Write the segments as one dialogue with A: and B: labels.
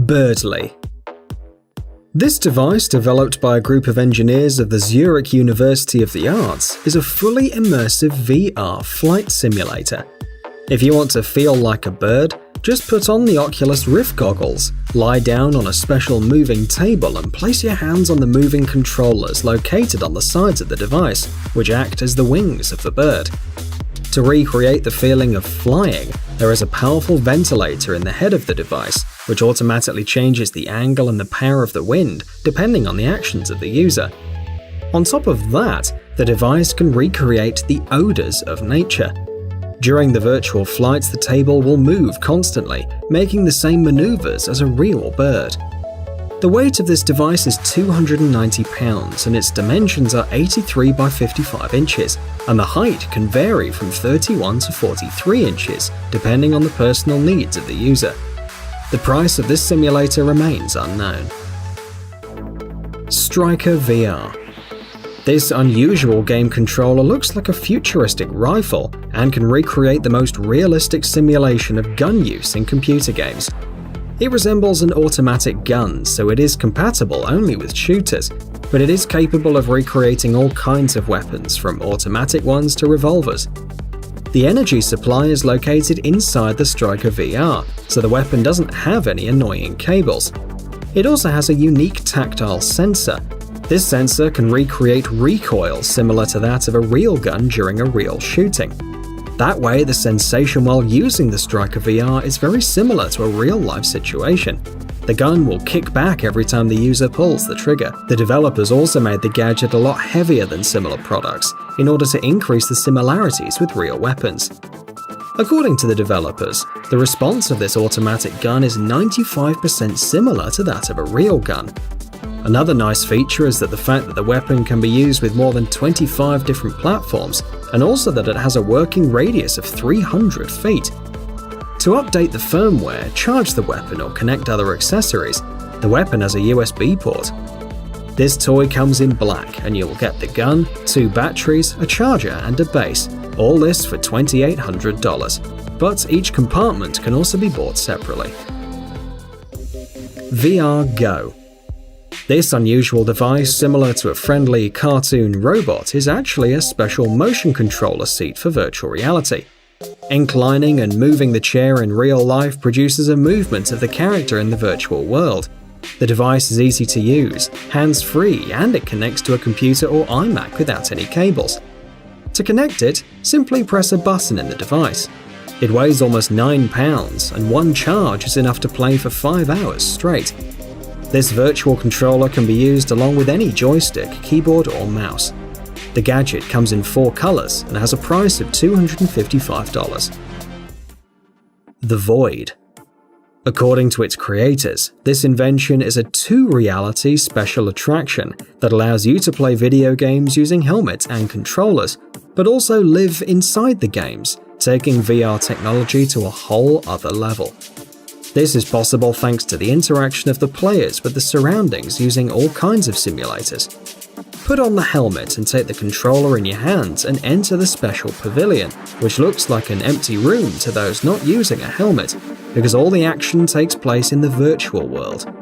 A: Birdly. This device, developed by a group of engineers of the Zurich University of the Arts, is a fully immersive VR flight simulator. If you want to feel like a bird, just put on the Oculus Rift goggles, lie down on a special moving table and place your hands on the moving controllers located on the sides of the device, which act as the wings of the bird. To recreate the feeling of flying, there is a powerful ventilator in the head of the device, which automatically changes the angle and the power of the wind depending on the actions of the user. On top of that, the device can recreate the odors of nature. During the virtual flights, the table will move constantly, making the same maneuvers as a real bird. The weight of this device is 290 pounds and its dimensions are 83 by 55 inches, and the height can vary from 31 to 43 inches, depending on the personal needs of the user. The price of this simulator remains unknown. Striker VR. This unusual game controller looks like a futuristic rifle and can recreate the most realistic simulation of gun use in computer games. It resembles an automatic gun, so it is compatible only with shooters, but it is capable of recreating all kinds of weapons, from automatic ones to revolvers. The energy supply is located inside the Striker VR, so the weapon doesn't have any annoying cables. It also has a unique tactile sensor. This sensor can recreate recoil similar to that of a real gun during a real shooting. That way, the sensation while using the Striker VR is very similar to a real-life situation. The gun will kick back every time the user pulls the trigger. The developers also made the gadget a lot heavier than similar products in order to increase the similarities with real weapons. According to the developers, the response of this automatic gun is 95% similar to that of a real gun. Another nice feature is that the fact that the weapon can be used with more than 25 different platforms, and also that it has a working radius of 300 feet. To update the firmware, charge the weapon or connect other accessories, the weapon has a USB port. This toy comes in black and you will get the gun, 2 batteries, a charger and a base, all this for $2,800, but each compartment can also be bought separately. VR Go. This unusual device, similar to a friendly cartoon robot, is actually a special motion controller seat for virtual reality. Inclining and moving the chair in real life produces a movement of the character in the virtual world. The device is easy to use, hands-free, and it connects to a computer or iMac without any cables. To connect it, simply press a button in the device. It weighs almost 9 pounds, and one charge is enough to play for 5 hours straight. This virtual controller can be used along with any joystick, keyboard or mouse. The gadget comes in 4 colors and has a price of $255. The Void. According to its creators, this invention is a 2-reality special attraction that allows you to play video games using helmets and controllers, but also live inside the games, taking VR technology to a whole other level. This is possible thanks to the interaction of the players with the surroundings using all kinds of simulators. Put on the helmet and take the controller in your hands and enter the special pavilion, which looks like an empty room to those not using a helmet, because all the action takes place in the virtual world.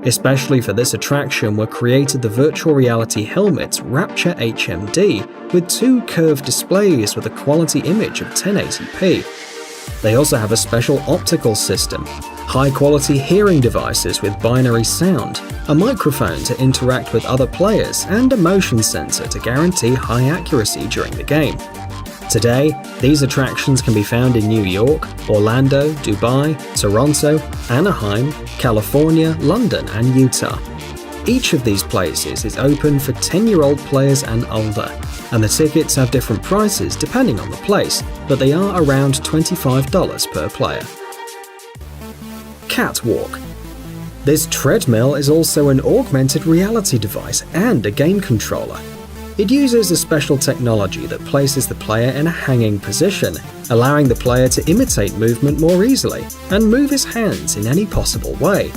A: Especially for this attraction were created the virtual reality helmets Rapture HMD with 2 curved displays with a quality image of 1080p. They also have a special optical system, high-quality hearing devices with binary sound, a microphone to interact with other players, and a motion sensor to guarantee high accuracy during the game. Today, these attractions can be found in New York, Orlando, Dubai, Toronto, Anaheim, California, London, and Utah. Each of these places is open for 10-year-old players and older, and the tickets have different prices depending on the place, but they are around $25 per player. Catwalk. This treadmill is also an augmented reality device and a game controller. It uses a special technology that places the player in a hanging position, allowing the player to imitate movement more easily and move his hands in any possible way.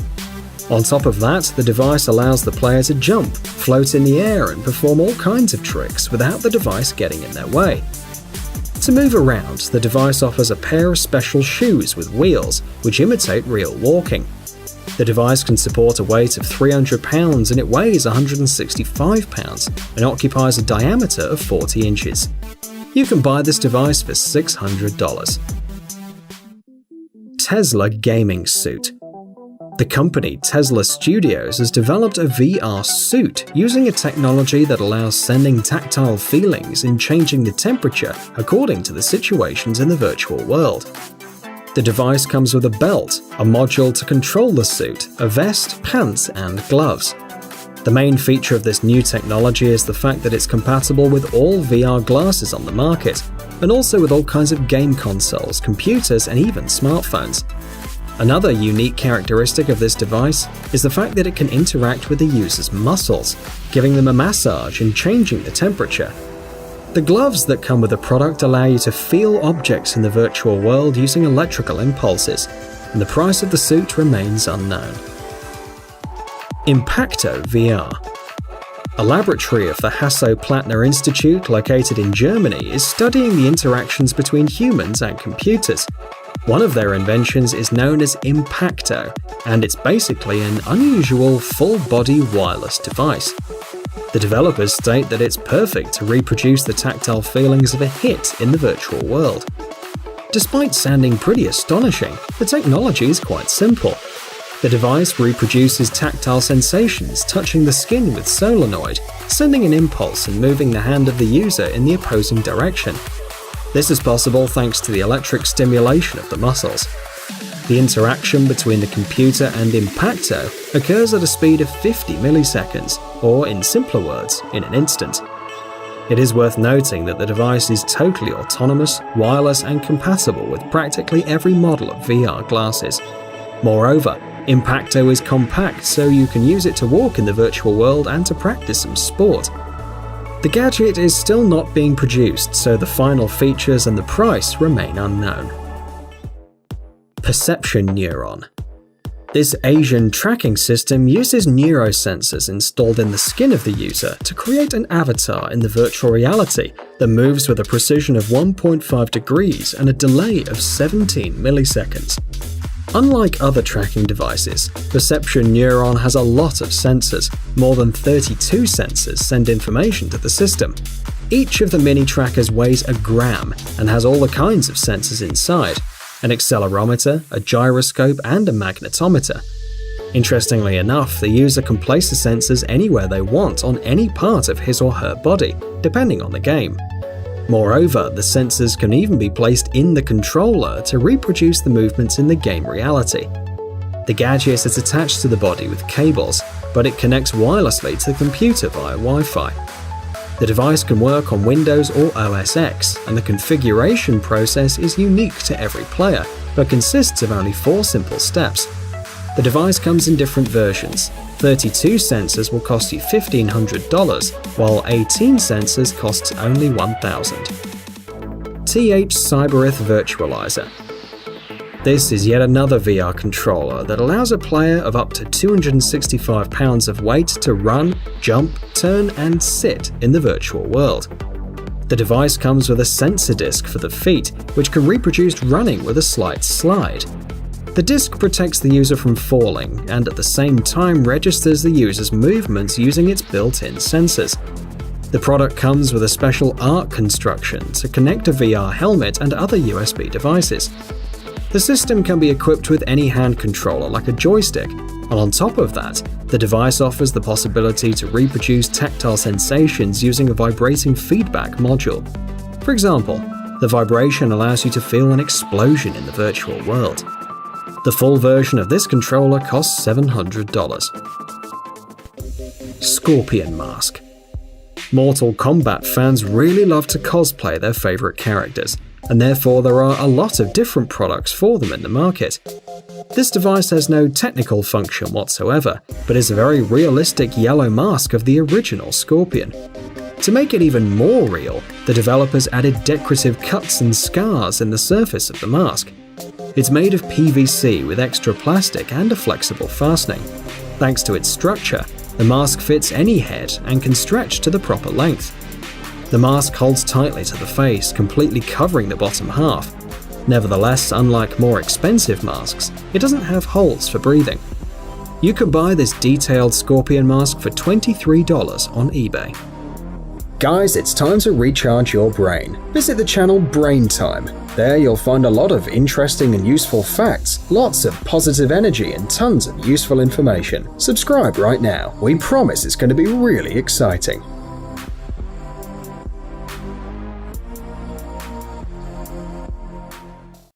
A: On top of that, the device allows the player to jump, float in the air and perform all kinds of tricks without the device getting in their way. To move around, the device offers a pair of special shoes with wheels, which imitate real walking. The device can support a weight of 300 pounds and it weighs 165 pounds and occupies a diameter of 40 inches. You can buy this device for $600. Tesla Gaming Suit. The company Tesla Studios has developed a VR suit using a technology that allows sending tactile feelings and changing the temperature according to the situations in the virtual world. The device comes with a belt, a module to control the suit, a vest, pants, and gloves. The main feature of this new technology is the fact that it's compatible with all VR glasses on the market, and also with all kinds of game consoles, computers, and even smartphones. Another unique characteristic of this device is the fact that it can interact with the user's muscles, giving them a massage and changing the temperature. The gloves that come with the product allow you to feel objects in the virtual world using electrical impulses, and the price of the suit remains unknown. Impacto VR. A laboratory of the Hasso-Plattner Institute located in Germany is studying the interactions between humans and computers. One of their inventions is known as Impacto, and it's basically an unusual full-body wireless device. The developers state that it's perfect to reproduce the tactile feelings of a hit in the virtual world. Despite sounding pretty astonishing, the technology is quite simple. The device reproduces tactile sensations touching the skin with solenoid, sending an impulse and moving the hand of the user in the opposing direction. This is possible thanks to the electric stimulation of the muscles. The interaction between the computer and Impacto occurs at a speed of 50 milliseconds, or in simpler words, in an instant. It is worth noting that the device is totally autonomous, wireless, and compatible with practically every model of VR glasses. Moreover, Impacto is compact, so you can use it to walk in the virtual world and to practice some sport. The gadget is still not being produced, so the final features and the price remain unknown. Perception Neuron. This Asian tracking system uses neurosensors installed in the skin of the user to create an avatar in the virtual reality that moves with a precision of 1.5 degrees and a delay of 17 milliseconds. Unlike other tracking devices, Perception Neuron has a lot of sensors. More than 32 sensors send information to the system. Each of the mini trackers weighs a gram and has all the kinds of sensors inside: an accelerometer, a gyroscope, and a magnetometer. Interestingly enough, the user can place the sensors anywhere they want on any part of his or her body, depending on the game. Moreover, the sensors can even be placed in the controller to reproduce the movements in the game reality. The gadget is attached to the body with cables, but it connects wirelessly to the computer via Wi-Fi. The device can work on Windows or OS X, and the configuration process is unique to every player, but consists of only 4 simple steps. The device comes in different versions. 32 sensors will cost you $1,500, while 18 sensors costs only $1,000. TH Cybereth Virtualizer. This is yet another VR controller that allows a player of up to 265 pounds of weight to run, jump, turn, and sit in the virtual world. The device comes with a sensor disc for the feet, which can reproduce running with a slight slide. The disc protects the user from falling, and at the same time registers the user's movements using its built-in sensors. The product comes with a special ARC construction to connect a VR helmet and other USB devices. The system can be equipped with any hand controller like a joystick, and on top of that, the device offers the possibility to reproduce tactile sensations using a vibrating feedback module. For example, the vibration allows you to feel an explosion in the virtual world. The full version of this controller costs $700. Scorpion Mask. Mortal Kombat fans really love to cosplay their favorite characters, and therefore there are a lot of different products for them in the market. This device has no technical function whatsoever, but is a very realistic yellow mask of the original Scorpion. To make it even more real, the developers added decorative cuts and scars in the surface of the mask. It's made of PVC with extra plastic and a flexible fastening. Thanks to its structure, the mask fits any head and can stretch to the proper length. The mask holds tightly to the face, completely covering the bottom half. Nevertheless, unlike more expensive masks, it doesn't have holes for breathing. You can buy this detailed scorpion mask for $23 on eBay. Guys, it's time to recharge your brain. Visit the channel Brain Time. There you'll find a lot of interesting and useful facts, lots of positive energy, and tons of useful information. Subscribe right now. We promise it's going to be really exciting.